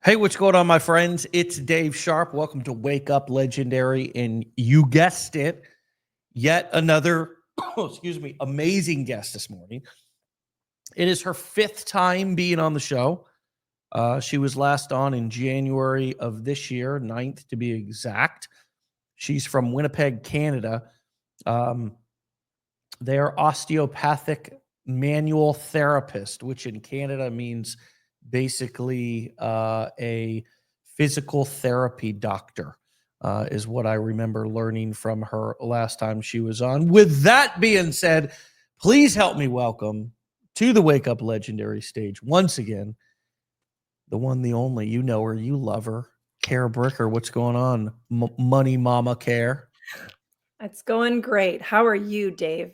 Hey, what's going on, my friends? It's Dave Sharpe. Welcome to Wake Up Legendary. And you guessed it, yet another, amazing guest this morning. It is her fifth time being on the show. She was last on in January of this year, 9th to be exact. She's from Winnipeg, Canada. They are osteopathic manual therapist, which in Canada means basically a physical therapy doctor, is what I remember learning from her last time she was on. With that being said, please help me welcome to the Wake Up Legendary stage once again, the one, the only, you know her, you love her, Care Bricker. What's going on, Money Mama Care? It's going great. How are you, Dave?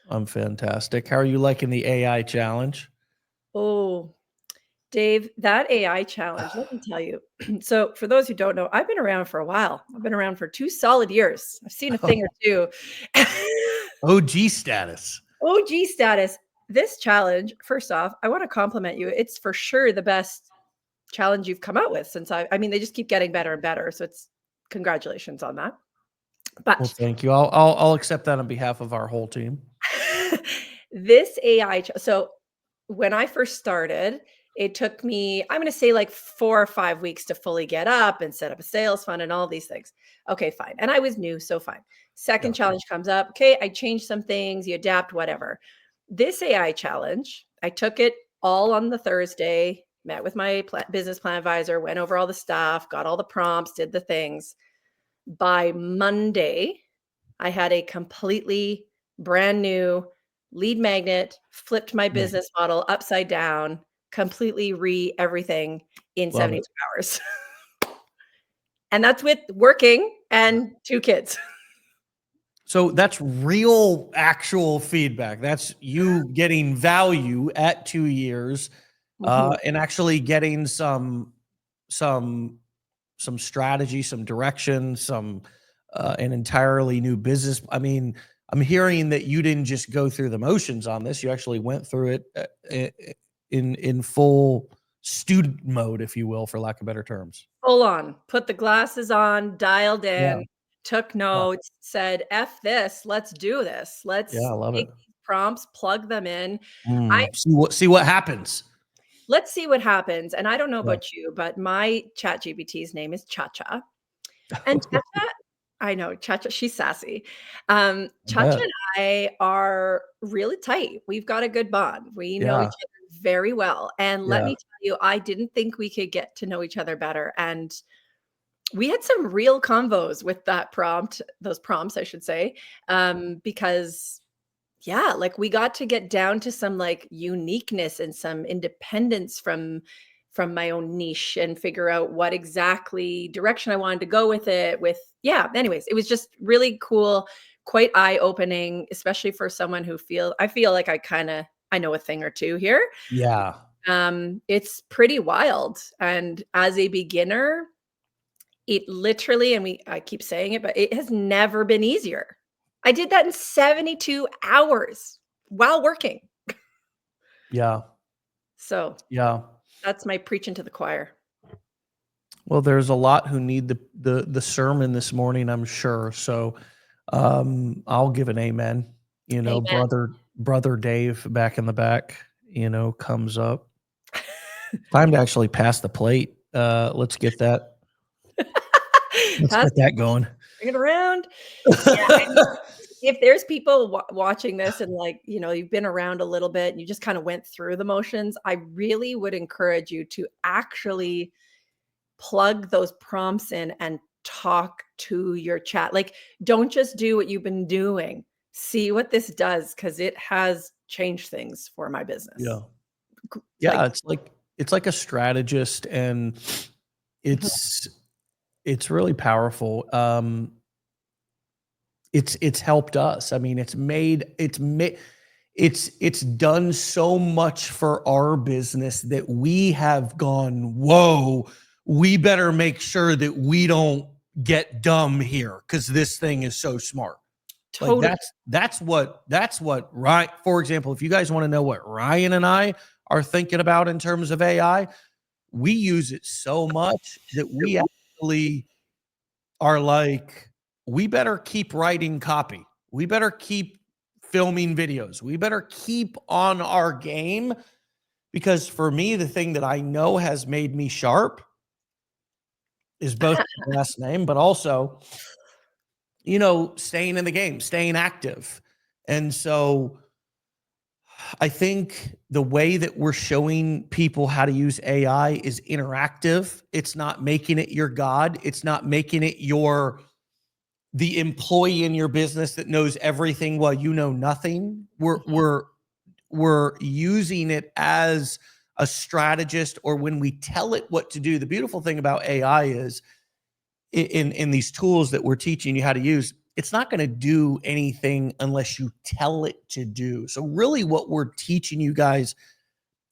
I'm fantastic. How are you liking the AI challenge? Oh, Dave, that AI challenge, let me tell you. So, for those who don't know, I've been around for a while. I've been around for 2 solid years. I've seen a thing or two. OG status. OG status. This challenge, first off, I want to compliment you. It's for sure the best challenge you've come out with since I mean, they just keep getting better and better. So, it's congratulations on that. Well, But thank you. I'll accept that on behalf of our whole team. this AI, so when I first started, it took me, I'm going to say like 4 or 5 weeks to fully get up and set up a sales fund and all these things. Okay, fine. And I was new, so fine. Second Yeah. challenge comes up. Okay, I changed some things, you adapt, whatever. This AI challenge, I took it all on the Thursday, met with my business plan advisor, went over all the stuff, got all the prompts, did the things. By Monday, I had a completely brand new lead magnet, flipped my business model upside down, completely everything in Love it. 72 hours. And that's with working and 2 kids. So that's real, actual feedback. That's you getting value at 2 years, Mhm. and actually getting some strategy, some direction, an entirely new business. I mean, I'm hearing that you didn't just go through the motions on this. You actually went through it in full student mode, if you will, for lack of better terms. Full on. Put the glasses on, dialed Yeah. in, took Yeah. notes, said, "F this, let's do this. Yeah, I Let's love it. take these prompts, plug them in." I See what happens. Let's see what happens. And I don't know Yeah. about you, but my chat GPT's name is Cha-Cha. And Cha-Cha, I know Cha-Cha, she's sassy. I Cha-Cha bet. and I are really tight. We've got a good bond. We know each Yeah. other very well. And let Yeah. me tell you, I didn't think we could get to know each other better. And we had some real convos with that prompt, those prompts, I should say, because yeah, like we got to get down to some like uniqueness and some independence from my own niche and figure out what exactly direction I wanted to go with it with. Yeah, anyways, it was just really cool, quite eye-opening, especially for someone who I feel like I know a thing or two here. Yeah. It's pretty wild. And as a beginner, it literally, and I keep saying it, but it has never been easier. I did that in 72 hours while working. Yeah. So Yeah. that's my preaching to the choir. Well, there's a lot who need the sermon this morning, I'm sure. So I'll give an amen. You know, Amen. brother Dave back in the back, comes up. Time to actually pass the plate. Let's get that. Let's Pass get that going. bring it around. Yeah, I mean, if there's people watching this and like, you've been around a little bit and you just kind of went through the motions, I really would encourage you to actually plug those prompts in and talk to your chat. Like, don't just do what you've been doing. See what this does because it has changed things for my business. Yeah. G- Yeah. Like, It's like a strategist, and it's really powerful. It's helped us. I mean, it's done so much for our business that we have gone, whoa, we better make sure that we don't get dumb here because this thing is so smart. Like totally. that's what Ryan, for example, if you guys want to know what Ryan and I are thinking about in terms of AI, we use it so much that we actually are like, we better keep writing copy. We better keep filming videos. We better keep on our game, because for me, the thing that I know has made me sharp is both my last name, but also, staying in the game, staying active. And so I think the way that we're showing people how to use AI is interactive. It's not making it your God. It's not making it the employee in your business that knows everything while you know nothing. We're using it as a strategist, or when we tell it what to do. The beautiful thing about AI is in these tools that we're teaching you how to use, it's not going to do anything unless you tell it to do. So really what we're teaching you guys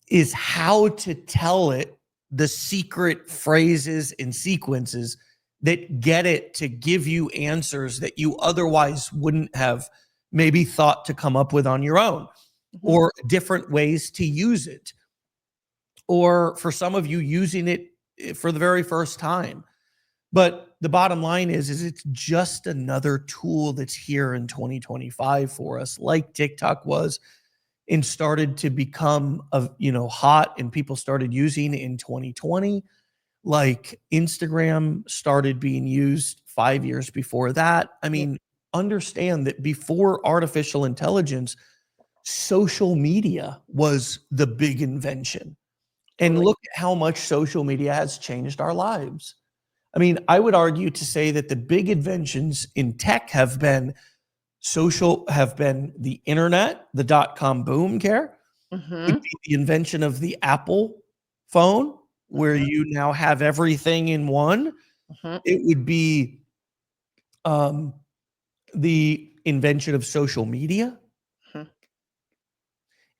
is how to tell it the secret phrases and sequences that get it to give you answers that you otherwise wouldn't have maybe thought to come up with on your own, or different ways to use it. Or for some of you, using it for the very first time. But the bottom line is it's just another tool that's here in 2025 for us, like TikTok was and started to become hot, and people started using in 2020, like Instagram started being used 5 years before that. I mean, understand that before artificial intelligence, social media was the big invention. And Totally. look at how much social media has changed our lives. I mean, I would argue to say that the big inventions in tech have been the internet, the dot-com boom, Care. It'd Mhm. be the invention of the Apple phone, where Mhm. you now have everything in one. Mhm. It would be um, the invention of social media. Mhm.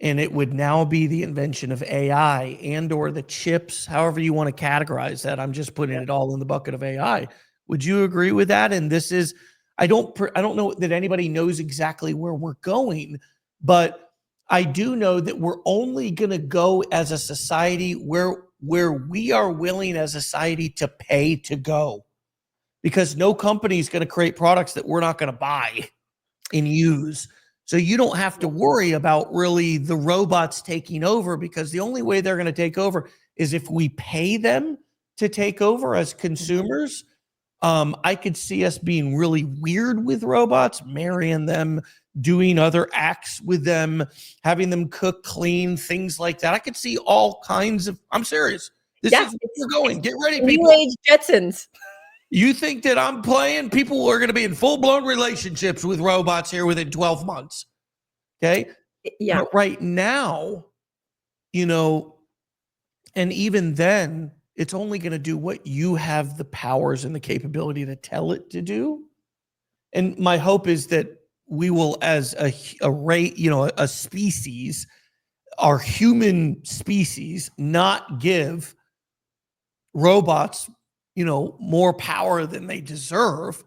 And it would now be the invention of AI and or the chips, however you want to categorize that. I'm just putting Yeah. it all in the bucket of AI. Would you agree with that? And this is, I don't know that anybody knows exactly where we're going, but I do know that we're only going to go as a society where we are willing as a society to pay to go, because no company is going to create products that we're not going to buy and use. So you don't have to worry about really the robots taking over, because the only way they're going to take over is if we pay them to take over as Mhm. consumers. I could see us being really weird with robots, marrying them, doing other acts with them, having them cook, clean, things like that. I could see all kinds of, I'm serious. This Yeah, is where it's we're going. Get ready, new people. age Jetsons. You think that I'm playing? People are going to be in full blown relationships with robots here within 12 months. Okay. Yeah. But right now, you know, and even then, it's only going to do what you have the powers and the capability to tell it to do. And my hope is that we will, as a rate, a species, our human species, not give robots, more power than they deserve.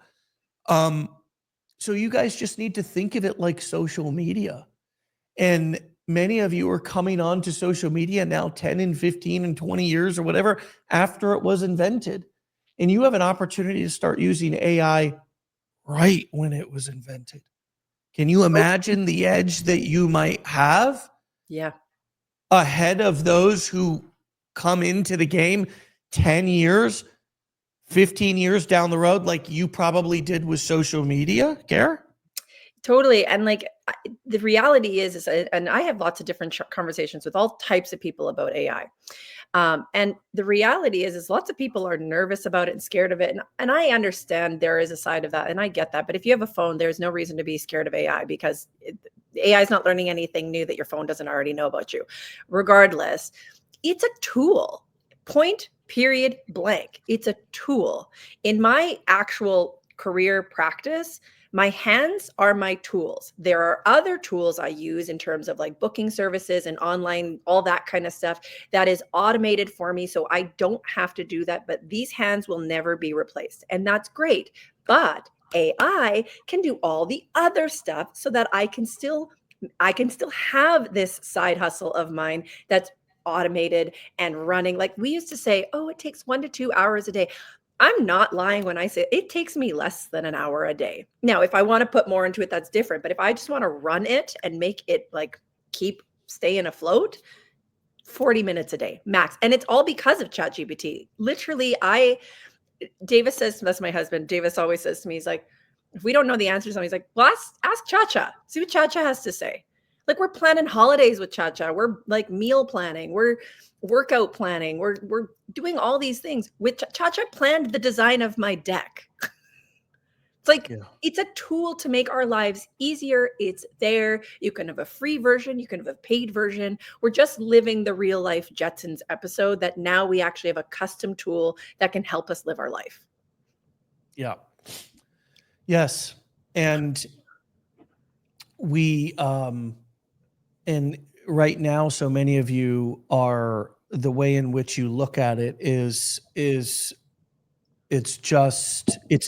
Um, so you guys just need to think of it like social media. And many of you are coming on to social media now 10 and 15 and 20 years or whatever after it was invented. And you have an opportunity to start using AI right when it was invented. Can you imagine the edge that you might have Yeah. ahead of those who come into the game 10 years, 15 years down the road, like you probably did with social media, Gare? Totally, and, like, the reality is and I have lots of different conversations with all types of people about AI. And the reality is lots of people are nervous about it and scared of it, and I understand there is a side of that, and I get that, but if you have a phone, there's no reason to be scared of AI, because AI is not learning anything new that your phone doesn't already know about you. Regardless, it's a tool. Point, period, blank. It's a tool. In my actual career practice, my hands are my tools. There are other tools I use in terms of like booking services and online, all that kind of stuff that is automated for me. So I don't have to do that. But these hands will never be replaced. And that's great. But AI can do all the other stuff so that I can still have this side hustle of mine that's automated and running. Like we used to say, oh, it takes 1 to 2 hours a day. I'm not lying when I say it takes me less than an hour a day. Now, if I want to put more into it, that's different. But if I just want to run it and make it like keep staying afloat, 40 minutes a day max. And it's all because of ChatGPT. Literally, Davis says, that's my husband. Davis always says to me, he's like, if we don't know the answer to something, he's like, well, ask Chacha. See what Chacha has to say. Like we're planning holidays with Chacha. We're like meal planning. We're workout planning. We're doing all these things. With Chacha planned the design of my deck. It's like, it's a tool to make our lives easier. It's there. You can have a free version. You can have a paid version. We're just living the real life Jetsons episode that now we actually have a custom tool that can help us live our life. Yeah. Yes. And we, and right now, so many of you are, the way in which you look at it is it's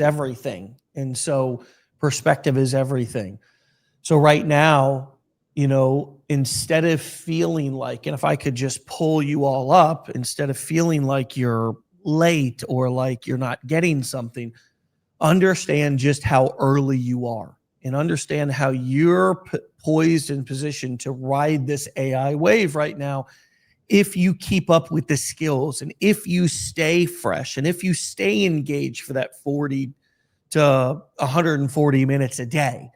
everything. And so perspective is everything. So right now, instead of feeling like, and if I could just pull you all up, instead of feeling like you're late or like you're not getting something, understand just how early you are and understand how you're poised and positioned to ride this AI wave right now. If you keep up with the skills and if you stay fresh and if you stay engaged for that 40 to 140 minutes a day,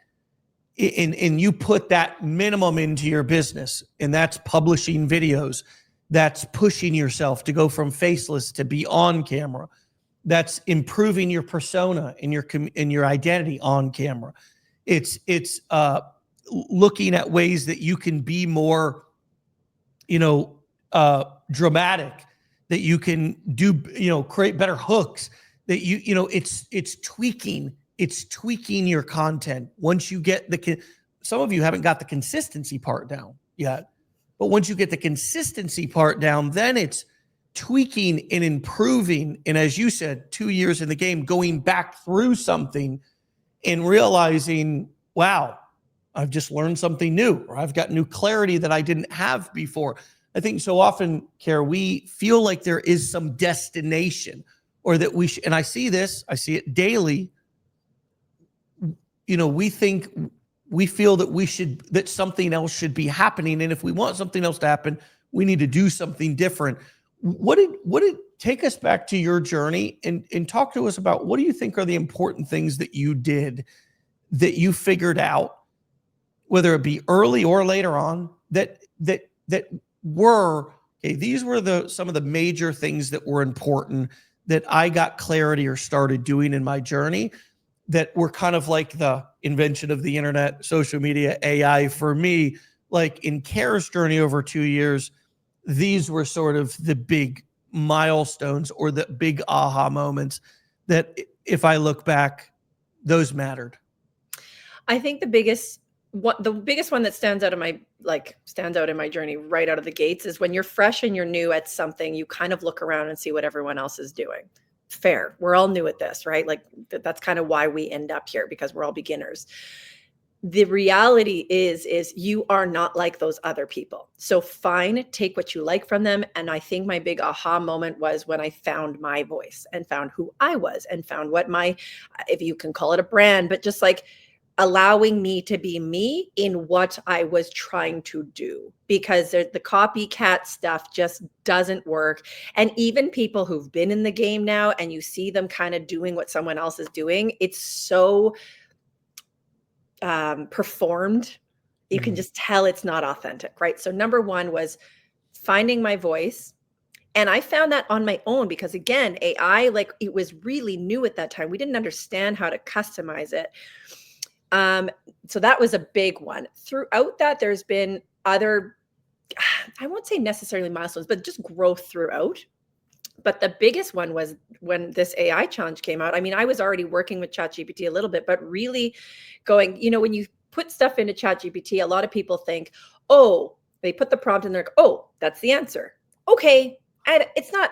and you put that minimum into your business, and that's publishing videos, that's pushing yourself to go from faceless to be on camera, that's improving your persona and your identity on camera. It's looking at ways that you can be more, dramatic, that you can do, create better hooks, that it's tweaking your content. Once you get some of you haven't got the consistency part down yet, but once you get the consistency part down, then it's tweaking and improving. And as you said, 2 years in the game, going back through something and realizing, wow, I've just learned something new, or I've got new clarity that I didn't have before. I think so often, Kara, we feel like there is some destination, or that and I see it daily. We feel that something else should be happening. And if we want something else to happen, we need to do something different. What did take us back to your journey and talk to us about what do you think are the important things that you did, that you figured out, whether it be early or later on, that were, okay, these were some of the major things that were important that I got clarity or started doing in my journey, that were kind of like the invention of the internet, social media, AI for me. Like in Kara's journey over 2 years, these were sort of the big milestones or the big aha moments that, if I look back, those mattered. I think the biggest one that stands out in my journey right out of the gates is when you're fresh and you're new at something, you kind of look around and see what everyone else is doing. Fair. We're all new at this, right? Like that's kind of why we end up here, because we're all beginners. The reality is you are not like those other people. So fine, take what you like from them. And I think my big aha moment was when I found my voice and found who I was and found what if you can call it a brand, but just like allowing me to be me in what I was trying to do, because the copycat stuff just doesn't work. And even people who've been in the game now and you see them kind of doing what someone else is doing, it's so performed. You can just tell it's not authentic, right? So number one was finding my voice. And I found that on my own because, again, AI, like it was really new at that time. We didn't understand how to customize it. So that was a big one. Throughout that, there's been other, I won't say necessarily milestones, but just growth throughout. But the biggest one was when this AI challenge came out. I mean, I was already working with ChatGPT a little bit, but really going, when you put stuff into ChatGPT, a lot of people think, oh, they put the prompt in there, like, oh, that's the answer. Okay. And it's not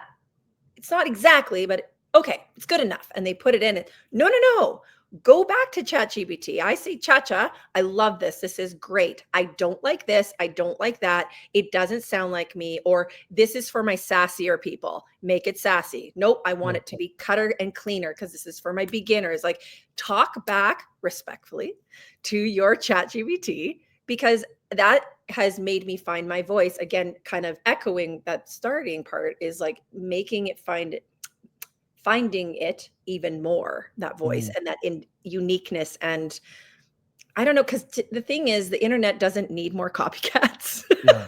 exactly, but okay, it's good enough. And they put it in it. No. go back to ChatGPT. I say, Cha-Cha, I love this. This is great. I don't like this. I don't like that. It doesn't sound like me. Or this is for my sassier people. Make it sassy. Nope, I want it to be cutter and cleaner because this is for my beginners. Like, talk back respectfully to your ChatGPT, because that has made me find my voice. Again, kind of echoing that starting part is like making it finding it even more, that voice and that in uniqueness. And I don't know, because the thing is, the internet doesn't need more copycats. Yeah.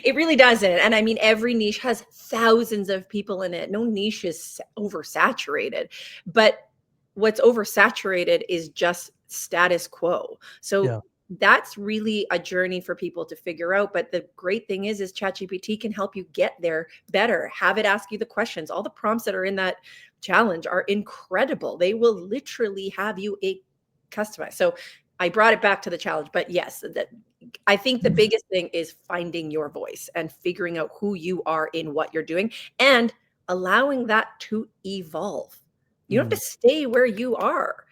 It really doesn't. And I mean, every niche has thousands of people in it. No niche is oversaturated, but what's oversaturated is just status quo. So Yeah. that's really a journey for people to figure out. But the great thing is ChatGPT can help you get there better. Have it ask you the questions. All the prompts that are in that challenge are incredible. They will literally have you a customize. So I brought it back to the challenge, but yes, that I think the biggest thing is finding your voice and figuring out who you are in what you're doing and allowing that to evolve. You don't have to stay where you are.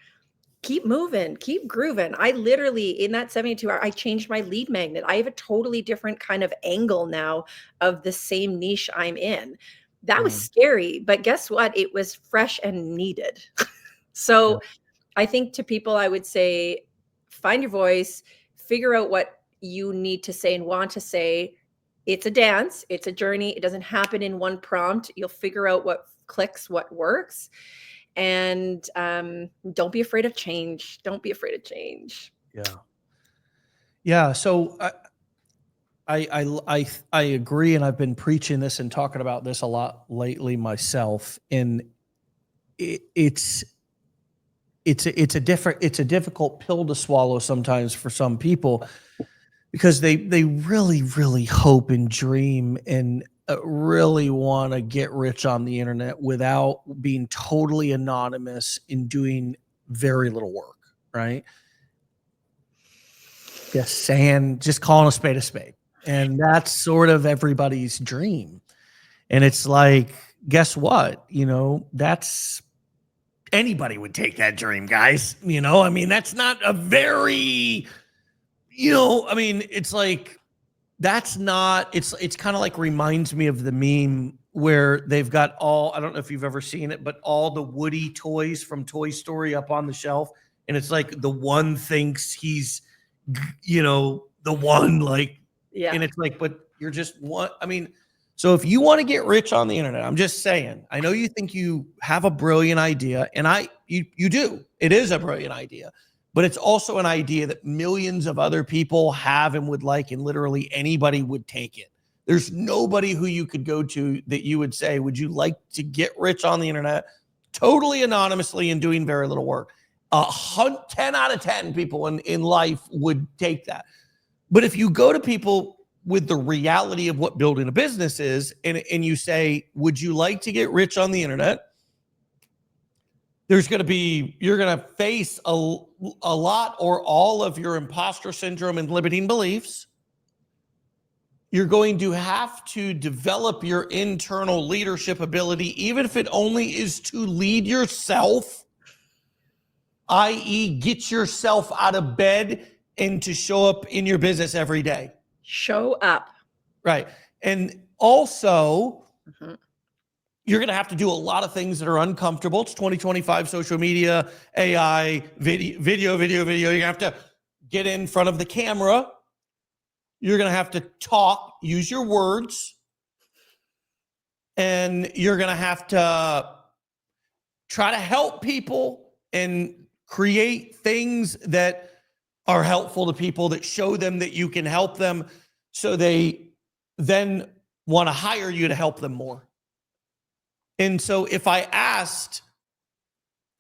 Keep moving, keep grooving. I literally, in that 72 hour, I changed my lead magnet. I have a totally different kind of angle now of the same niche I'm in. That was scary, but guess what? It was fresh and needed. So I think to people, I would say, find your voice, figure out what you need to say and want to say. It's a dance, it's a journey. It doesn't happen in one prompt. You'll figure out what clicks, what works. And don't be afraid of change. Don't be afraid of change. Yeah. Yeah. So I agree, and I've been preaching this and talking about this a lot lately myself. And it's a difficult pill to swallow sometimes for some people, because they really hope and dream and really want to get rich on the internet without being totally anonymous and doing very little work, right? Just calling a spade, and that's sort of everybody's dream. And it's like, guess what? That's anybody would take that dream, guys. I mean, that's not a very, I mean, it's like, that's not, it's kind of like reminds me of the meme where they've got I don't know if you've ever seen it, but all the Woody toys from Toy Story up on the shelf. And it's like the one thinks he's, the one, like, Yeah. and it's like, but you're just one. I mean, so if you want to get rich on the internet, I'm just saying, I know you think you have a brilliant idea, and you do. It is a brilliant idea, but it's also an idea that millions of other people have and would like, and literally anybody would take it. There's nobody who you could go to that you would say, would you like to get rich on the internet totally anonymously and doing very little work? 10 out of 10 people in life would take that. But if you go to people with the reality of what building a business is, and you say, would you like to get rich on the internet? You're going to face a lot or all of your imposter syndrome and limiting beliefs. You're going to have to develop your internal leadership ability, even if it only is to lead yourself, i.e., get yourself out of bed and to show up in your business every day. Show up. Right. And also, you're going to have to do a lot of things that are uncomfortable. It's 2025, social media, AI, video. You're going to have to get in front of the camera. You're going to have to talk, use your words. And you're going to have to try to help people and create things that are helpful to people, that show them that you can help them, so they then want to hire you to help them more. And so if I asked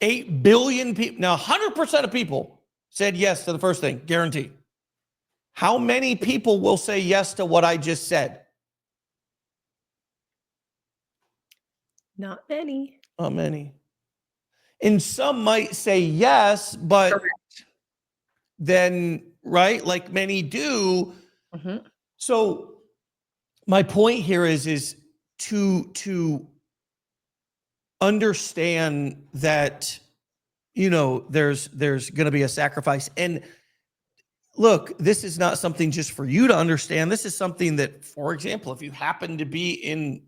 8 billion people, now 100% of people said yes to the first thing, guaranteed. How many people will say yes to what I just said? Not many. Not many. And some might say yes, but Correct. then, right, like many do. So my point here is to understand that there's going to be a sacrifice. And look, this is not something just for you to understand. This is something that, for example, if you happen to be in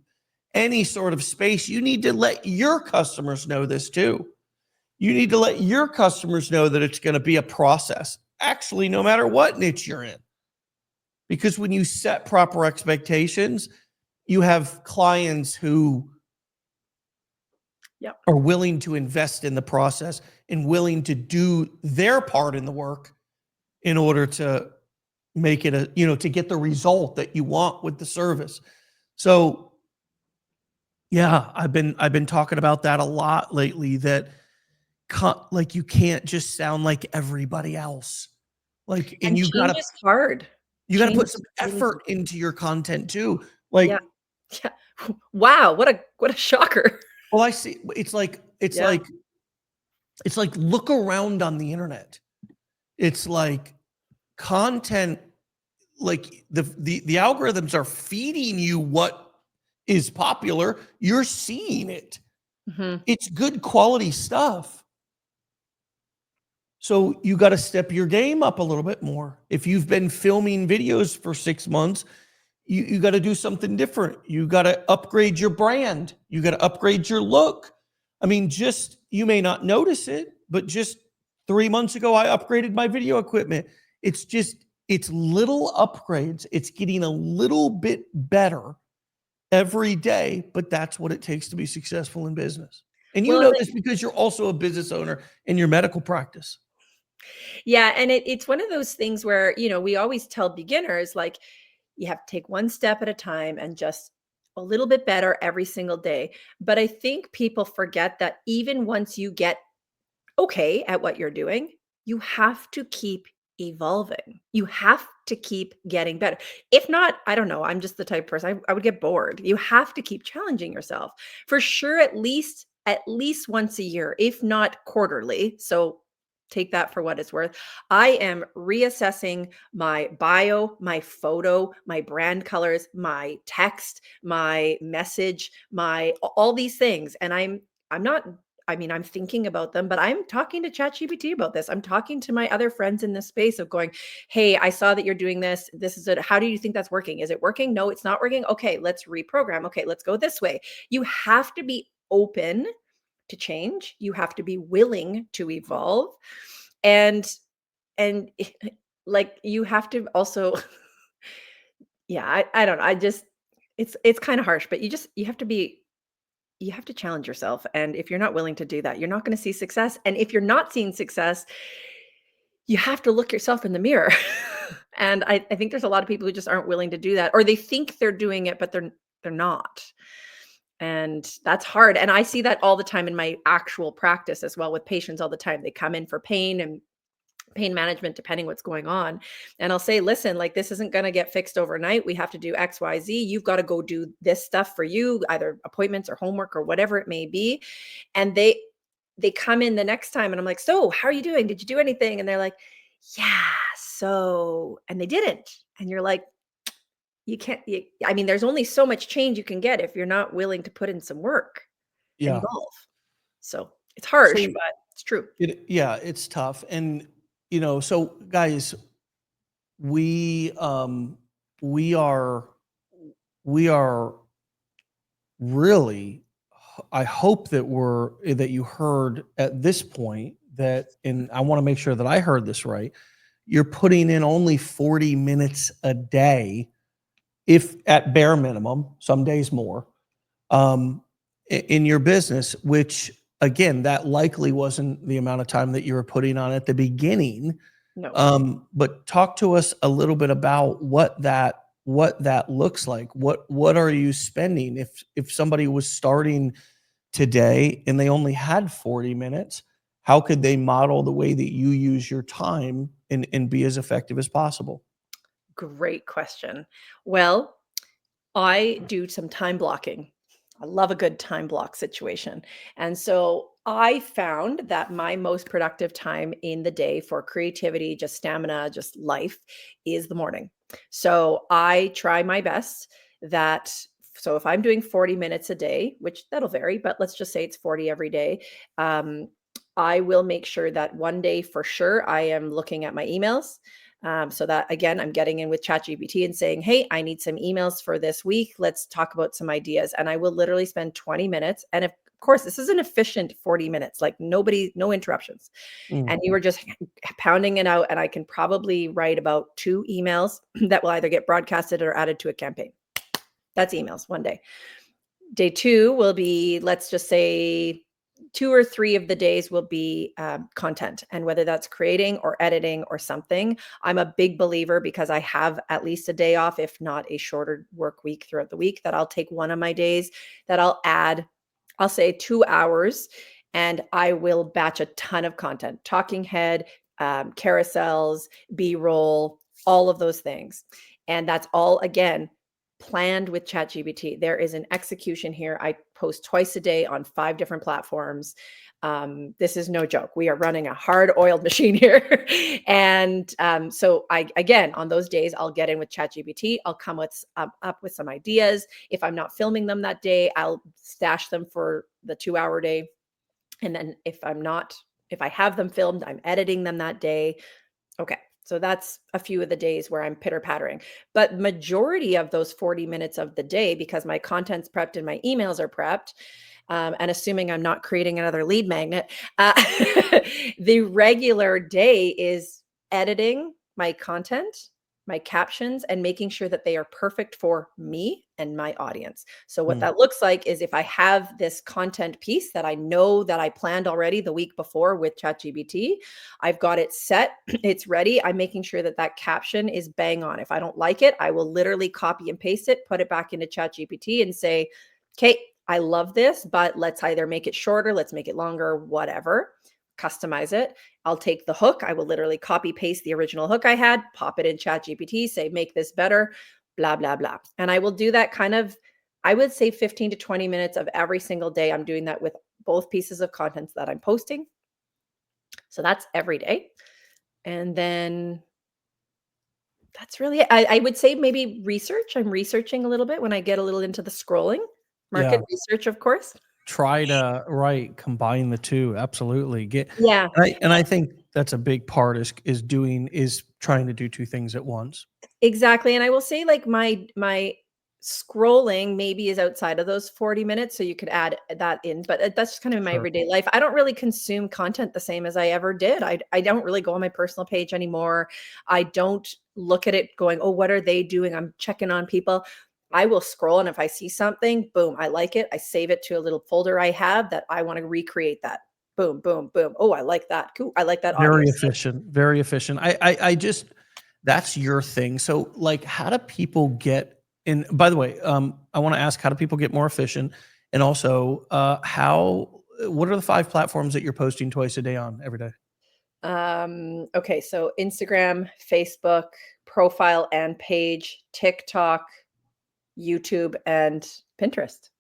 any sort of space, you need to let your customers know this too. You need to let your customers know that it's going to be a process, actually, no matter what niche you're in. Because when you set proper expectations, you have clients who Yep. are willing to invest in the process and willing to do their part in the work in order to make it to get the result that you want with the service. So yeah, I've been talking about that a lot lately, that like you can't just sound like everybody else. Like, and And change is hard. you gotta Change put is some really effort hard. into your content too. Yeah. Like, Yeah. Wow, what a shocker. well, I see Yeah. it's like look around on the internet. It's like content, like the algorithms are feeding you what is popular. You're seeing it. Mhm. It's good quality stuff. So you got to step your game up a little bit more. If you've been filming videos for 6 months, you got to do something different. You got to upgrade your brand. You got to upgrade your look. I mean, just, you may not notice it, but just 3 months ago, I upgraded my video equipment. It's little upgrades. It's getting a little bit better every day, but that's what it takes to be successful in business. And you Well, know this because you're also a business owner in your medical practice. yeah, and it's one of those things where, we always tell beginners, like, you have to take one step at a time and just a little bit better every single day. But I think people forget that even once you get okay at what you're doing, you have to keep evolving. You have to keep getting better. If not, I don't know, I'm just the type of person, I would get bored. You have to keep challenging yourself. For sure, at least once a year, if not quarterly. So take that for what it's worth. I am reassessing my bio, my photo, my brand colors, my text, my message, my all these things. And I'm not, I mean, I'm thinking about them, but I'm talking to ChatGPT about this. I'm talking to my other friends in this space of going, hey, I saw that you're doing this. This is it. How do you think that's working? Is it working? No, it's not working. Okay, let's reprogram. Okay, let's go this way. You have to be open to change. You have to be willing to evolve. And like you have to also yeah, I don't know. I just it's kind of harsh, but you have to challenge yourself. And if you're not willing to do that, you're not going to see success. And if you're not seeing success, you have to look yourself in the mirror. And I think there's a lot of people who just aren't willing to do that, or they think they're doing it, but they're not. And that's hard. And I see that all the time in my actual practice as well with patients all the time. They come in for pain and pain management, depending what's going on. And I'll say, listen, like this isn't going to get fixed overnight. We have to do X, Y, Z. You've got to go do this stuff for you, either appointments or homework or whatever it may be. And they come in the next time and I'm like, so how are you doing? Did you do anything? And they're like, yeah, so, and they didn't. And you're like, I mean, there's only so much change you can get if you're not willing to put in some work and Yeah. evolve. So it's harsh, So but it's true. yeah, it's tough. And so guys, we we are we are really, I hope that you heard at this point that, and I want to make sure that I heard this right. You're putting in only 40 minutes a day, if at bare minimum, some days more, um, in your business, which again, that likely wasn't the amount of time that you were putting on at the beginning. No. But talk to us a little bit about what that looks like. What are you spending if somebody was starting today and they only had 40 minutes? How could they model the way that you use your time and be as effective as possible? Great question. Well, I do some time blocking. I love a good time block situation. And so I found that my most productive time in the day for creativity, just stamina, just life is the morning. So I try my best that. So if I'm doing 40 minutes a day, which that'll vary, but let's just say it's 40 every day, um, I will make sure that one day for sure I am looking at my emails. So that again, I'm getting in with ChatGPT and saying, hey, I need some emails for this week. Let's talk about some ideas. And I will literally spend 20 minutes. And of course, this is an efficient 40 minutes, like nobody, no interruptions. Mm. And you were just pounding it out. And I can probably write about 2 emails that will either get broadcasted or added to a campaign. That's emails one day. Day 2 will be, let's just say 2 or 3 of the days will be content, and whether that's creating or editing or something. I'm a big believer, because I have at least a day off, if not a shorter work week throughout the week, that I'll take one of my days that I'll add, I'll say 2 hours, and I will batch a ton of content, talking head, carousels, B-roll, all of those things. And that's all, again, planned with ChatGPT. There is an execution here. I post twice a day on 5 different platforms. This is no joke. We are running a hard-oiled machine here. And so I, again, on those days, I'll get in with ChatGPT. I'll come with up with some ideas. If I'm not filming them that day, I'll stash them for the 2-hour day. And then if I have them filmed, I'm editing them that day. Okay. So that's a few of the days where I'm pitter pattering, but majority of those 40 minutes of the day, because my content's prepped and my emails are prepped, and assuming I'm not creating another lead magnet, the regular day is editing my content, my captions, and making sure that they are perfect for me and my audience. So what Mm. that looks like is, if I have this content piece that I know that I planned already the week before with ChatGPT, I've got it set, it's ready. I'm making sure that that caption is bang on. If I don't like it, I will literally copy and paste it, put it back into ChatGPT and say, okay, I love this, but let's either make it shorter, let's make it longer, whatever, customize it. I'll take the hook. I will literally copy paste the original hook I had, pop it in ChatGPT, say, make this better, blah, blah, blah. And I will do that kind of, I would say 15 to 20 minutes of every single day. I'm doing that with both pieces of content that I'm posting. So that's every day. And then that's really it. I would say maybe research. I'm researching a little bit when I get a little into the scrolling. Yeah. Market research, of course. Try to combine the 2. Absolutely. Yeah. And I think that's a big part is trying to do 2 things at once. Exactly, and I will say, like, my scrolling maybe is outside of those 40 minutes, so you could add that in, but that's just kind of my Sure. everyday life. I don't really consume content the same as I ever did. I don't really go on my personal page anymore. I don't look at it going, "Oh, what are they doing?" I'm checking on people. I will scroll, and if I see something, boom, I like it. I save it to a little folder I have that I wanna recreate that. Boom, boom, boom. "Oh, I like that. Cool. I like that audio." Very efficient, very efficient. I just that's your thing. So, like, how do people get and by the way, I wanna ask, how do people get more efficient? And also, what are the 5 platforms that you're posting twice a day on every day? Okay, so Instagram, Facebook, profile and page, TikTok, YouTube, and Pinterest.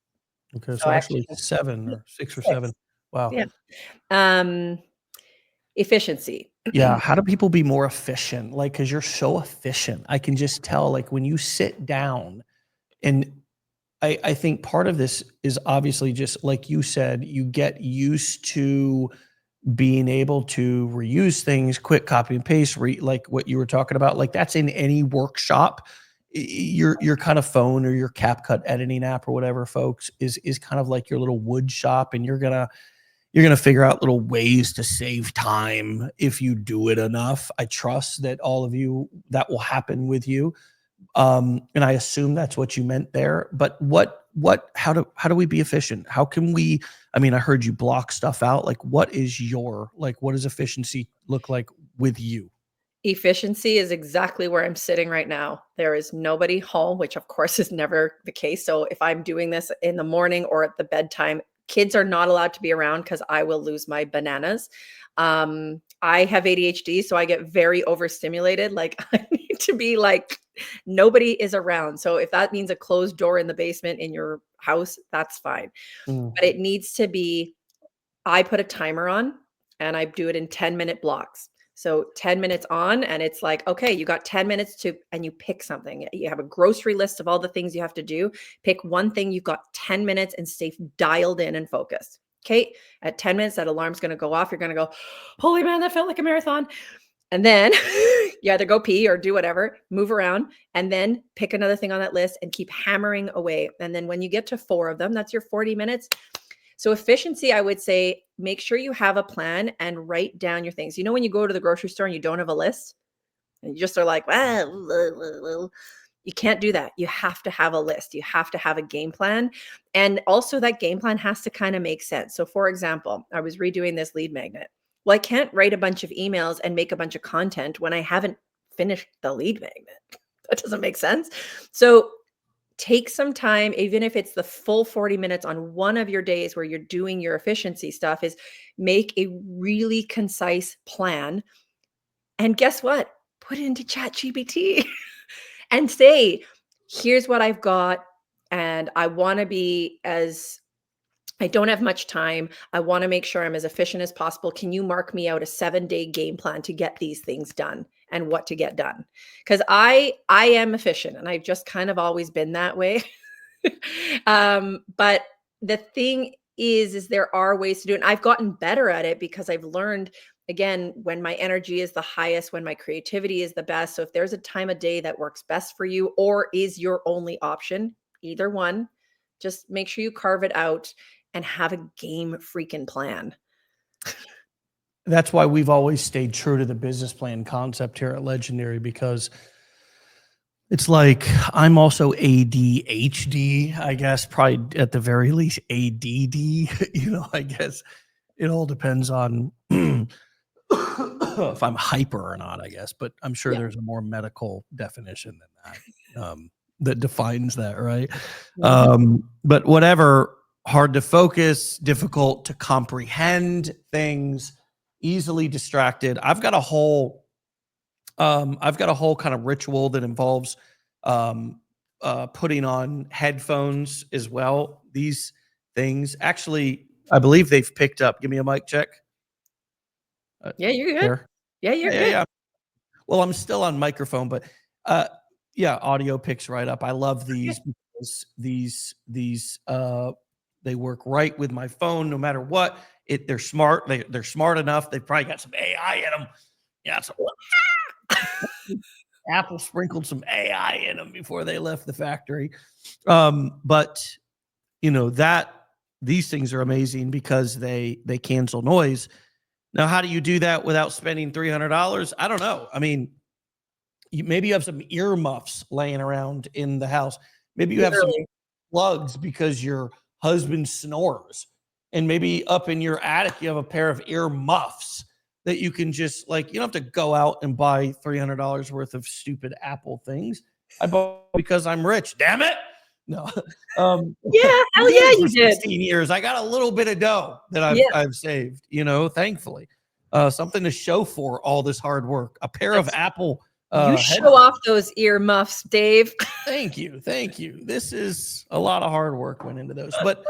Okay, So so I actually actually think 7 or 6 or 7. 6. Wow. Yeah. Um, Efficiency. Yeah, how do people be more efficient? Like, because 'cause you're so efficient. I can just tell, like, when you sit down and I think part of this is obviously just like you said, you get used to being able to reuse things, quick copy and paste, like what you were talking about, like that's in any workshop. Your kind of phone or your CapCut editing app or whatever, folks, is kind of like your little wood shop, and you're gonna figure out little ways to save time if you do it enough. I trust that all of you that will happen with you. And I assume that's what you meant there. But how do we be efficient? How can we, I mean, I heard you block stuff out. Like, what does efficiency look like with you? Efficiency is exactly where I'm sitting right now. There is nobody home, which of course is never the case. So if I'm doing this in the morning or at the bedtime, kids are not allowed to be around because I will lose my bananas. I have ADHD, so I get very overstimulated. Like I need to be like nobody is around. So if that means a closed door in the basement in your house, that's fine. Mm, But it needs to be, I put a timer on and I do it in 10-minute blocks. So 10 minutes on, and it's like, okay, you got 10 minutes to, and you pick something. You have a grocery list of all the things you have to do. Pick one thing, you've got 10 minutes and stay dialed in and focused. Okay. At 10 minutes, that alarm's going to go off. You're going to go, holy man, that felt like a marathon. And then you either go pee or do whatever, move around, and then pick another thing on that list and keep hammering away. And then when you get to 4 of them, that's your 40 minutes. So efficiency, I would say, make sure you have a plan and write down your things. You know, when you go to the grocery store and you don't have a list and you just are like, well, you can't do that. You have to have a list. You have to have a game plan. And also that game plan has to kind of make sense. So for example, I was redoing this lead magnet. Well, I can't write a bunch of emails and make a bunch of content when I haven't finished the lead magnet. That doesn't make sense. So take some time, even if it's the full 40 minutes on one of your days where you're doing your efficiency stuff, is make a really concise plan. And guess what? Put it into ChatGPT and say, here's what I've got. And I want to be as, I don't have much time. I want to make sure I'm as efficient as possible. Can you mark me out a 7-day game plan to get these things done and what to get done? Because I am efficient and I've just kind of always been that way. But the thing is there are ways to do it. And I've gotten better at it because I've learned, again, when my energy is the highest, when my creativity is the best. So if there's a time of day that works best for you or is your only option, either one, just make sure you carve it out and have a game freaking plan. That's why we've always stayed true to the business plan concept here at Legendary, because it's like I'm also ADHD, I guess, probably at the very least ADD. I guess it all depends on if I'm hyper or not, I guess. But I'm sure Yeah. there's a more medical definition than that that defines that, right? Mhm. But whatever, hard to focus, difficult to comprehend things, easily distracted. I've got a whole kind of ritual that involves putting on headphones as well. These things, actually, I believe they've picked up. Give me a mic check. Yeah, you're good. There. Yeah, Yeah, you're yeah, good. yeah. Well, I'm still on microphone, but uh, yeah, audio picks right up. I love these because they work right with my phone, no matter what. They're smart. They're smart enough. They've probably got some AI in them. Yeah, so Apple sprinkled some AI in them before they left the factory. But that these things are amazing because they cancel noise. Now, how do you do that without spending $300? I don't know. I mean, maybe you have some earmuffs laying around in the house. Maybe you have some Literally. plugs because your husband snores. And maybe up in your attic, you have a pair of ear muffs that you can just you don't have to go out and buy $300 worth of stupid Apple things. I bought because I'm rich. Damn it. No. Yeah, Been hell doing yeah, it for you did. 16 years. I got a little bit of dough that Yeah, I've saved, thankfully. Something to show for all this hard work. A pair of that's Apple you show headphones. off those ear muffs, Dave. Thank you. Thank you. This is a lot of hard work went into those. But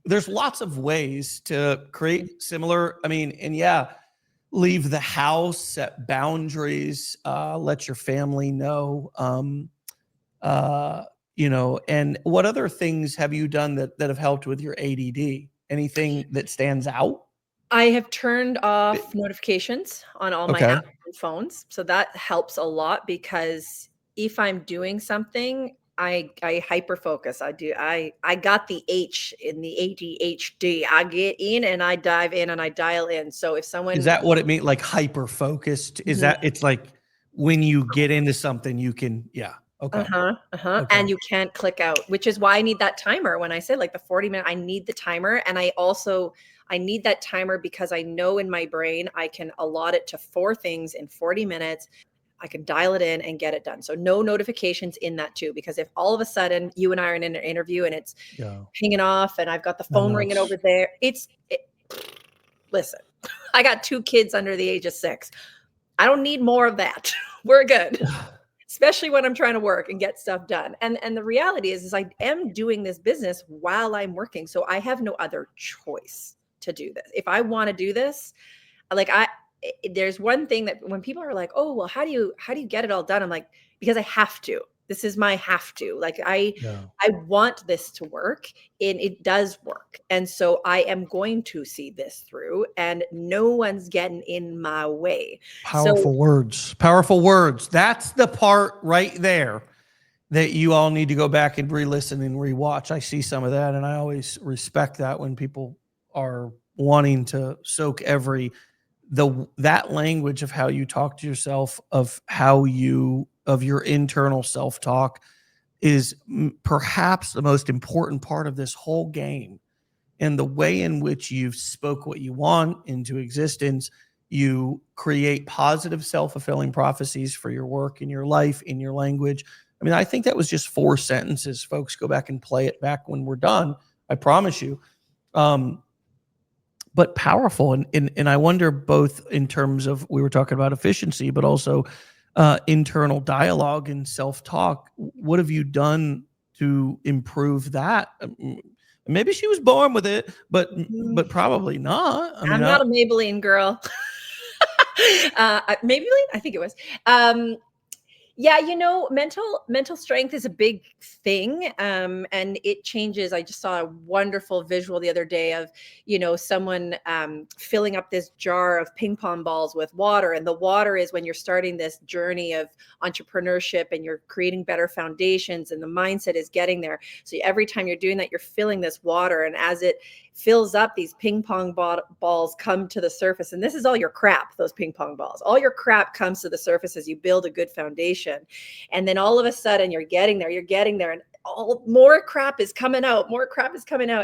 there's lots of ways to create similar. I mean, and yeah, leave the house, set boundaries, let your family know. And what other things have you done that have helped with your ADD? Anything that stands out? I have turned off notifications on all my Okay. apps and phones, so that helps a lot because if I'm doing something, I hyper focus. I got the H in the ADHD. I get in and I dive in and I dial in. So if Is someone that what it means? Like hyper focused? Is Mhm. that it's like when you get into something, you can, yeah. Okay. Uh-huh, uh-huh, Okay. and you can't click out, which is why I need that timer. When I said like the 40-minute, I need the timer, and I need that timer because I know in my brain I can allot it to 4 things in 40 minutes. I can dial it in and get it done. So no notifications in that too, because if all of a sudden you and I are in an interview and it's Yeah. pinging off and I've got the I phone know. ringing over there, listen, I got 2 kids under the age of 6. I don't need more of that. We're good. Especially when I'm trying to work and get stuff done. And the reality is I am doing this business while I'm working. So I have no other choice to do this. If I want to do this, like there's one thing that when people are like, "Oh, well, how do you get it all done?" I'm like, because I have to. This is my have to. Like Yeah. I want this to work, and it does work. And so I am going to see this through, and no one's getting in my way. So Powerful words. Powerful words. That's the part right there that you all need to go back and re-listen and rewatch. I see some of that, and I always respect that when people are wanting to soak that language of how you talk to yourself, of your internal self-talk is perhaps the most important part of this whole game. And the way in which you spoke what you want into existence, you create positive self-fulfilling prophecies for your work, in your life, in your language. I mean, I think that was just 4 sentences. Folks, go back and play it back when we're done. I promise you. But powerful. And I wonder, both in terms of, we were talking about efficiency, but also internal dialogue and self-talk. What have you done to improve that? Maybe she was born with it, but probably not. I mean, I'm not a Maybelline girl. Maybelline, I think it was. Yeah, mental strength is a big thing, and it changes. I just saw a wonderful visual the other day of, someone filling up this jar of ping pong balls with water, and the water is when you're starting this journey of entrepreneurship and you're creating better foundations, and the mindset is getting there. So every time you're doing that, you're filling this water, and as it fills up, these ping pong balls come to the surface, and this is all your crap. Those ping pong balls, all your crap comes to the surface as you build a good foundation. And then all of a sudden you're getting there, and more crap is coming out.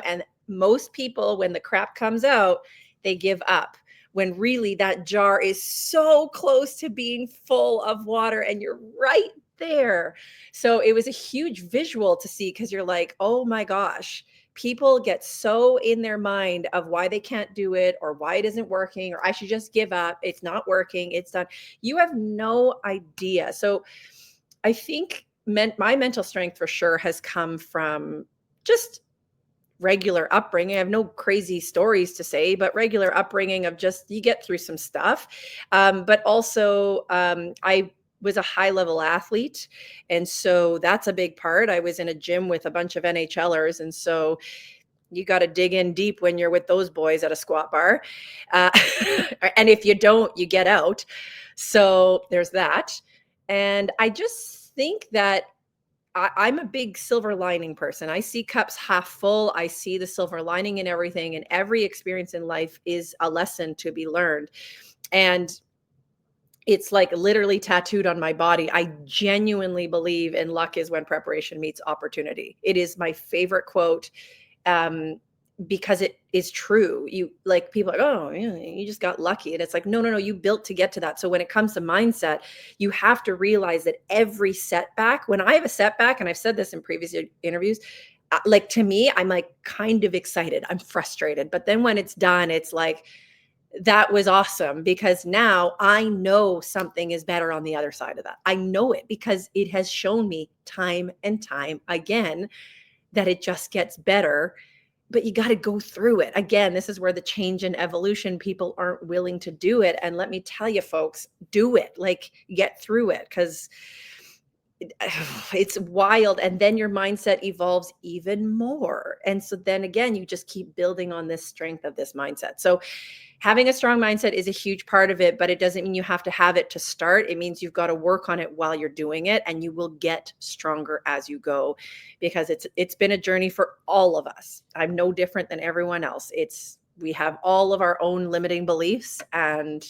And most people, when the crap comes out, they give up, when really that jar is so close to being full of water, and you're right there. So it was a huge visual to see, because you're like, oh my gosh, people get so in their mind of why they can't do it, or why it isn't working, or I should just give up. It's not working. It's done. You have no idea. So I think my mental strength for sure has come from just regular upbringing. I have no crazy stories to say, but regular upbringing of just, you get through some stuff. But also, I was a high level athlete. And so that's a big part. I was in a gym with a bunch of NHLers. And so you got to dig in deep when you're with those boys at a squat bar. And if you don't, you get out. So there's that. And I just think that I'm a big silver lining person. I see cups half full. I see the silver lining in everything. And every experience in life is a lesson to be learned. And it's like literally tattooed on my body. I genuinely believe in luck is when preparation meets opportunity. It is my favorite quote. Because it is true. You, like, people are like, oh, you just got lucky. And it's like, no, you built to get to that. So when it comes to mindset, you have to realize that every setback, when I have a setback, and I've said this in previous interviews, like, to me, I'm like kind of excited. I'm frustrated. But then when it's done, it's like, that was awesome, because now I know something is better on the other side of that. I know it because it has shown me time and time again that it just gets better. But you got to go through it. Again, this is where the change and evolution, people aren't willing to do it. And let me tell you, folks, do it. Like, get through it, because it's wild. And then your mindset evolves even more. And so then again, you just keep building on this strength of this mindset. So having a strong mindset is a huge part of it, but it doesn't mean you have to have it to start. It means you've got to work on it while you're doing it, and you will get stronger as you go, because it's been a journey for all of us. I'm no different than everyone else. We have all of our own limiting beliefs, and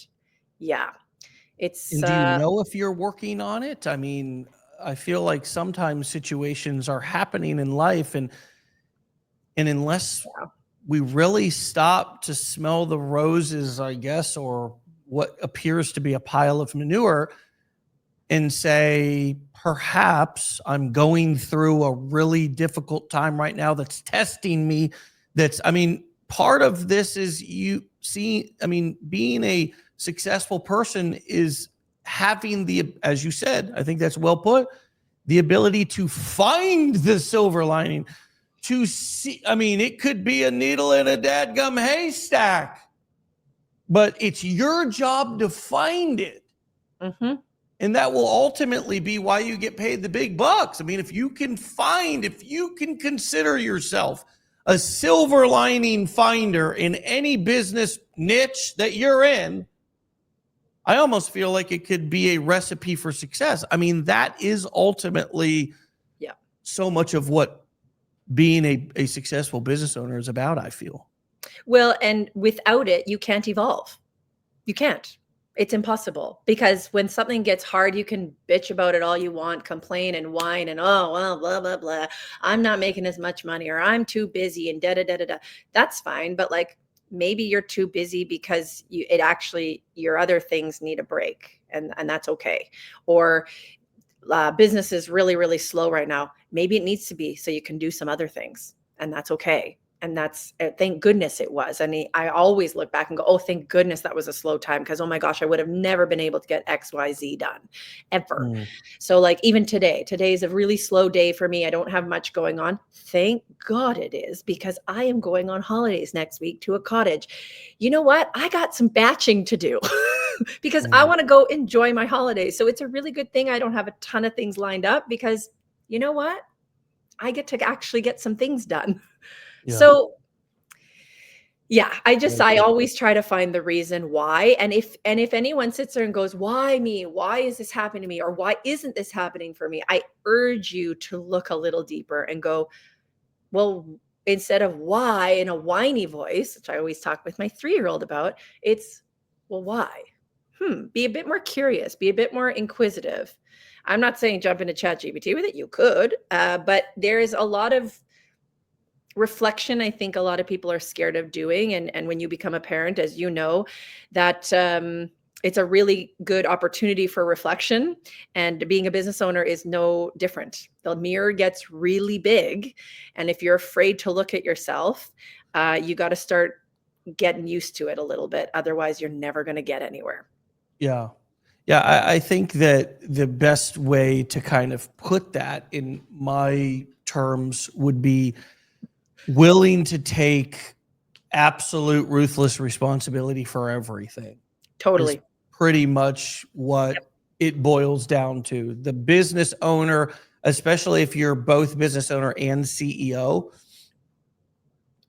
yeah, it's And do you know if you're working on it? I mean, I feel like sometimes situations are happening in life, and unless we really stop to smell the roses, I guess, or what appears to be a pile of manure, and say, perhaps I'm going through a really difficult time right now that's testing me. I mean, part of this is being a successful person is having as you said, I think that's well put, the ability to find the silver lining, to see. I mean, it could be a needle in a dadgum haystack, but it's your job to find it. Mm-hmm. And that will ultimately be why you get paid the big bucks. I mean, if you can consider yourself a silver lining finder in any business niche that you're in, I almost feel like it could be a recipe for success. I mean, that is ultimately so much of what being a successful business owner is about, I feel. Well, and without it, you can't evolve. You can't. It's impossible, because when something gets hard, you can bitch about it all you want, complain and whine and, oh, well, blah, blah, blah. I'm not making as much money, or I'm too busy, and da, da, da, da, da. That's fine. But like, maybe you're too busy because your other things need a break, and that's okay. Or business is really, really slow right now. Maybe it needs to be so you can do some other things, and that's okay. And that's, thank goodness it was. And I always look back and go, oh, thank goodness that was a slow time, because, oh my gosh, I would have never been able to get XYZ done ever. So like, even today is a really slow day for me. I don't have much going on. Thank God it is, because I am going on holidays next week to a cottage. You know what? I got some batching to do because I want to go enjoy my holidays. So it's a really good thing I don't have a ton of things lined up, because you know what? I get to actually get some things done. Yeah. So yeah, I always try to find the reason why. And if anyone sits there and goes, why me? Why is this happening to me? Or why isn't this happening for me? I urge you to look a little deeper and go, well, instead of why in a whiny voice, which I always talk with my 3-year-old about, it's, well, why? Be a bit more curious, be a bit more inquisitive. I'm not saying jump into ChatGPT with it. You could, but there is a lot of reflection I think a lot of people are scared of doing. And when you become a parent, as you know, that it's a really good opportunity for reflection. And being a business owner is no different. The mirror gets really big. And if you're afraid to look at yourself, you got to start getting used to it a little bit. Otherwise, you're never going to get anywhere. Yeah. Yeah. I think that the best way to kind of put that in my terms would be willing to take absolute ruthless responsibility for everything. Totally. Is pretty much what it boils down to. The business owner, especially if you're both business owner and CEO,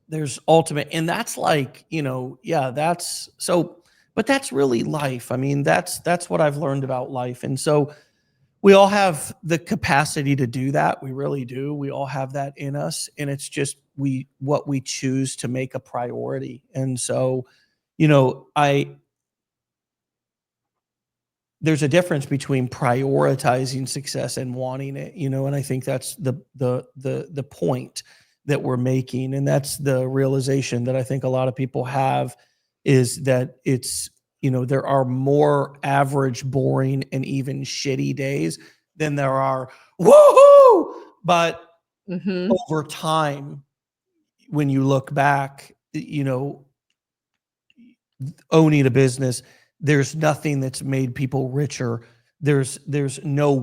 there's ultimate, and that's like, that's so, but that's really life. I mean, that's what I've learned about life. And so we all have the capacity to do that. We really do. We all have that in us. And it's just what we choose to make a priority. And so, there's a difference between prioritizing success and wanting it, and I think that's the point that we're making. And that's the realization that I think a lot of people have, is that it's, there are more average, boring, and even shitty days than there are woohoo. But over time, when you look back, owning a business, there's nothing that's made people richer. There's no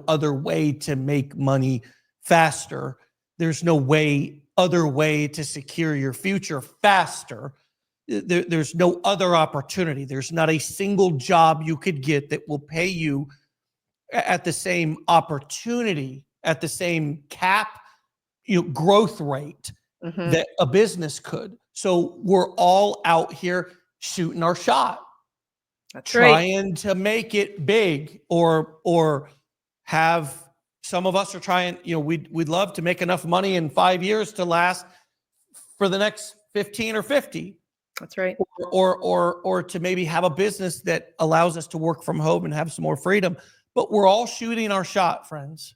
other way to make money faster. There's no other way to secure your future faster. There's no other opportunity. There's not a single job you could get that will pay you at the same opportunity, at the same growth rate that a business could. So we're all out here shooting our shot. That's trying to make it big, or have, some of us are trying, we'd love to make enough money in 5 years to last for the next 15 or 50. That's right. Or to maybe have a business that allows us to work from home and have some more freedom. But we're all shooting our shot, friends.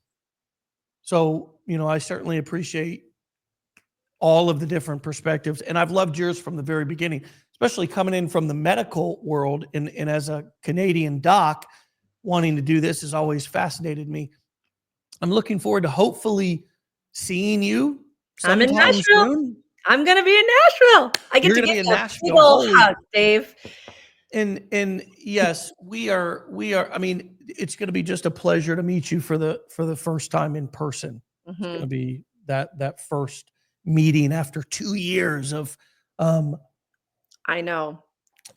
So, I certainly appreciate all of the different perspectives. And I've loved yours from the very beginning, especially coming in from the medical world. And as a Canadian doc, wanting to do this has always fascinated me. I'm looking forward to hopefully seeing you I'm in sometime Nashville. soon. I'm going to be in Nashville. I get You're to gonna give be in you a Nashville. big old Holy- hug, Dave. And yes, we are, I mean, it's going to be just a pleasure to meet you for the first time in person. It's going to be that first meeting after 2 years of, I know.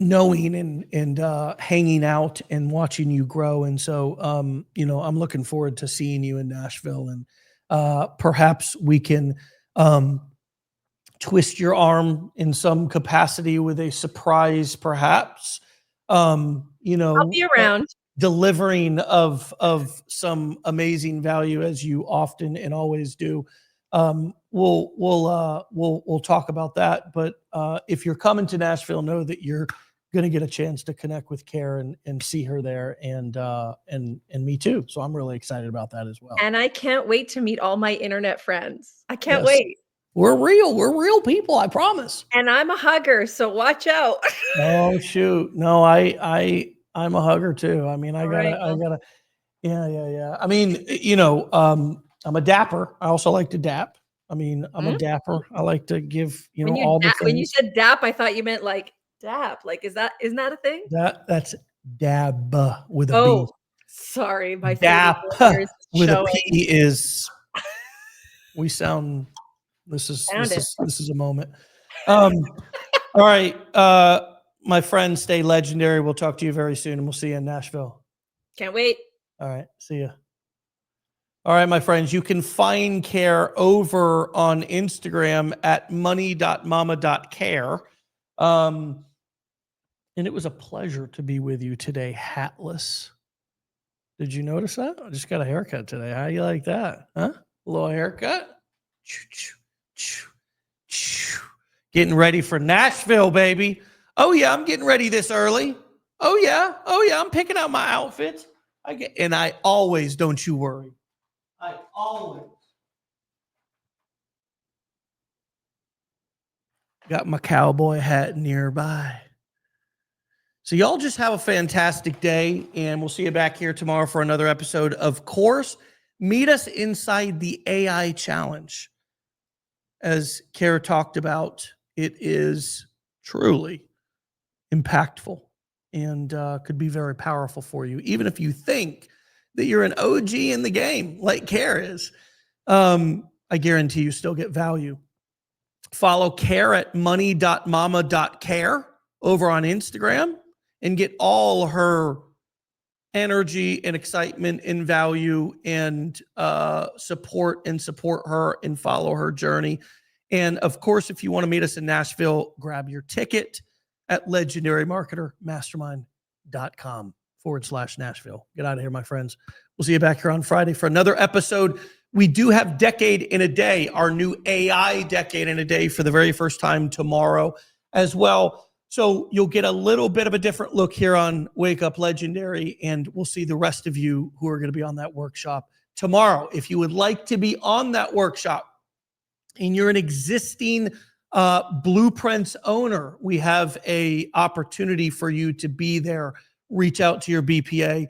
knowing and hanging out and watching you grow. And so, I'm looking forward to seeing you in Nashville, and perhaps we can twist your arm in some capacity with a surprise, perhaps, I'll be around. delivering of some amazing value, as you often and always do. We'll talk about that. But if you're coming to Nashville, know that you're going to get a chance to connect with Kara and see her there, and me too. So I'm really excited about that as well. And I can't wait to meet all my internet friends. I can't Yes. wait. We're real people, I promise. And I'm a hugger, so watch out. Oh shoot. No, I'm a hugger too. I mean, I gotta, yeah. I mean, I'm a dapper. I also like to dap. I mean, I'm a dapper. I like to give, all the When you things. said dap, I thought you meant like dap. Like, isn't that a thing? That's dab with a B. Oh, sorry, my 30 Dap years is with a showing. P is, we sound, this Found it. is a moment. All right. My friends, stay legendary. We'll talk to you very soon, and we'll see you in Nashville. Can't wait. All right. See ya. All right, my friends, you can find Care over on Instagram at money.mama.care. And it was a pleasure to be with you today, hatless. Did you notice that? I just got a haircut today. How you like that? Huh? A little haircut? Getting ready for Nashville, baby. Oh, yeah, I'm getting ready this early. Oh, yeah, I'm picking out my outfits. And I always, don't you worry, I always got my cowboy hat nearby. So y'all just have a fantastic day, and we'll see you back here tomorrow for another episode. Of course, meet us inside the AI challenge. As Kara talked about, it is truly impactful and could be very powerful for you, even if you think that you're an OG in the game like Kara is. I guarantee you still get value. Follow Kara at money.mama.care over on Instagram and get all her energy and excitement and value and support her and follow her journey. And of course, if you want to meet us in Nashville, grab your ticket at legendarymarketermastermind.com/Nashville. Get out of here, my friends. We'll see you back here on Friday for another episode. We do have Decade in a Day, our new AI Decade in a Day for the very first time tomorrow as well. So you'll get a little bit of a different look here on Wake Up Legendary, and we'll see the rest of you who are going to be on that workshop tomorrow. If you would like to be on that workshop and you're an existing Blueprints owner, we have a opportunity for you to be there. Reach out to your BPA,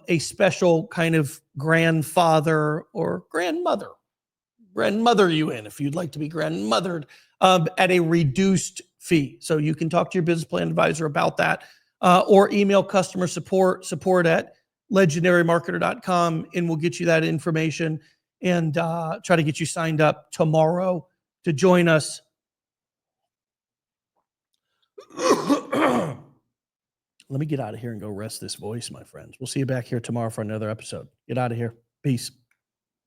a special kind of grandfather or grandmother you in if you'd like to be grandmothered at a reduced fee. So you can talk to your business plan advisor about that, or email customer support at legendarymarketer.com, and we'll get you that information and try to get you signed up tomorrow to join us. Let me get out of here and go rest this voice, my friends. We'll see you back here tomorrow for another episode. Get out of here. Peace.